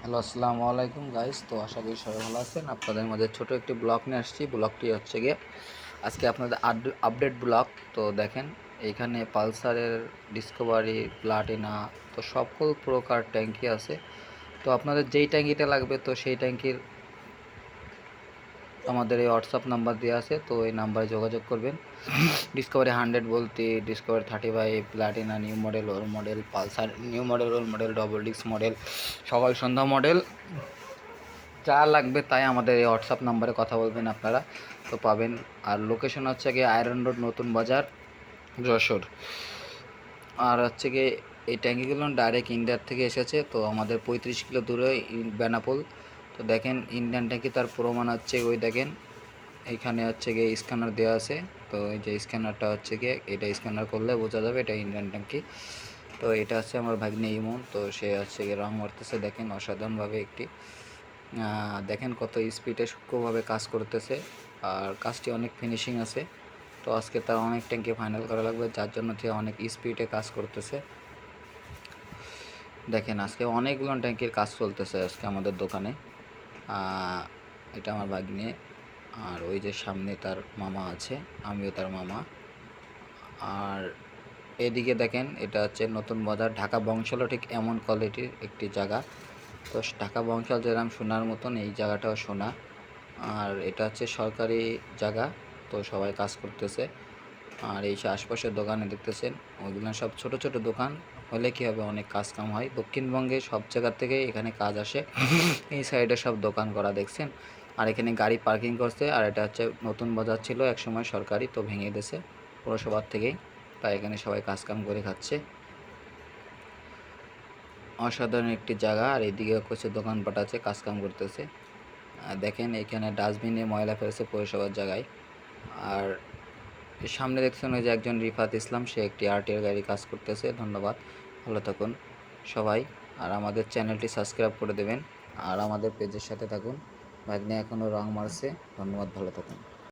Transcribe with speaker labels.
Speaker 1: Hello, আসসালামু আলাইকুম guys. তো আশা করি সবাই ভালো আছেন। আপনাদের মাঝে ছোট একটি ব্লগ নিয়ে আসছি। ব্লগটি হচ্ছে গিয়ে আজকে আপনাদের আপডেট ব্লগ। তো দেখেন, এইখানে পালসারের ডিসকভারি, প্লাটিনা, তো সকল প্রকার ট্যাঙ্কি আছে। তো আপনাদের যেই ট্যাঙ্কিটা লাগবে তো সেই ট্যাঙ্কির আমাদের এই হোয়াটসঅ্যাপ নাম্বার দেওয়া আছে, তো এই নাম্বারে যোগাযোগ করবেন। ডিসকভারি 100 বলতে Discovery 35, Platina new model, old model, Pulsar new model, old model, double disc model, সকাল সন্ধ্যা মডেল, যা লাগবে তাই আমাদের এই হোয়াটসঅ্যাপ নাম্বারে কথা বলবেন আপনারা, তো পাবেন। আর লোকেশন হচ্ছে গিয়ে আয়রন রোড, নতুন বাজার, যশোর। আর হচ্ছে গিয়ে এই ট্যাঙ্কিগুলো ডাইরেক্ট ইন্ডিয়ার থেকে এসেছে। তো আমাদের 35 কিলো দূরে বেনাপোল। তো দেখেন ইন্ডিয়ান ট্যাঙ্কি, তার প্রমাণ হচ্ছে ওই দেখেন এইখানে হচ্ছে গিয়ে স্ক্যানার দেওয়া আছে। তো এই যে স্ক্যানারটা হচ্ছে গিয়ে এটা স্ক্যানার করলে বোঝা যাবে এটা ইন্ডিয়ান ট্যাঙ্কি। তো এটা হচ্ছে আমার ভাগ্নে ইমন, তো সে হচ্ছে গিয়ে রং মারতেছে। দেখেন অসাধারণভাবে একটি দেখেন কত স্পিডে সূক্ষ্মভাবে কাজ করতেছে, আর কাজটি অনেক ফিনিশিং আছে। তো আজকে তার অনেক ট্যাঙ্কি ফাইনাল করা লাগবে, যার জন্য সে অনেক স্পিডে কাজ করতেছে। দেখেন আজকে অনেকগুলো ট্যাঙ্কির কাজ চলতেছে আজকে আমাদের দোকানে। এটা আমার ভাগ্নে, আর ওই যে সামনে তার মামা আছে, আমিও তার মামা। আর এদিকে দেখেন এটা হচ্ছে নতুন বাজার, ঢাকা বংশালও ঠিক এমন কোয়ালিটির একটি জায়গা। তো ঢাকা বংশাল যেরকম সোনার মতন, এই জায়গাটাও সোনা। আর এটা হচ্ছে সরকারি জায়গা, তো সবাই কাজ করতেছে। আর এই যে আশপাশের দোকানে দেখতেছেন, ওইগুলো সব ছোট ছোট দোকান। হলে কী হবে, অনেক কাজ কাম হয়। দক্ষিণবঙ্গে সব জায়গার থেকে এখানে কাজ আসে। এই সাইডে সব দোকান করা দেখছেন। আর এখানে গাড়ি পার্কিং করছে। আর এটা হচ্ছে নতুন বাজার ছিল একসময় সরকারি, তো ভেঙে দিয়েছে পৌরসভার থেকেই। তাই এখানে সবাই কাজ কাম করে খাচ্ছে। অসাধারণ একটি জায়গা। আর এদিকে কিছু দোকানপাট আছে, কাজ কাম করতেছে। দেখেন এখানে ডাস্টবিনে ময়লা ফেলেছে পৌরসভার জায়গায়। আর সামনে দেখছেন ওই যে একজন রিফাত ইসলাম, সে একটি আরটিআর গাড়ি কাজ করতেছে। ধন্যবাদ, ভালো থাকুন সবাই। আর আমাদের চ্যানেলটি সাবস্ক্রাইব করে দেবেন, আর আমাদের পেজের সাথে থাকুন। ভাগ্নে এখনও রং মারছে। ধন্যবাদ, ভালো থাকুন।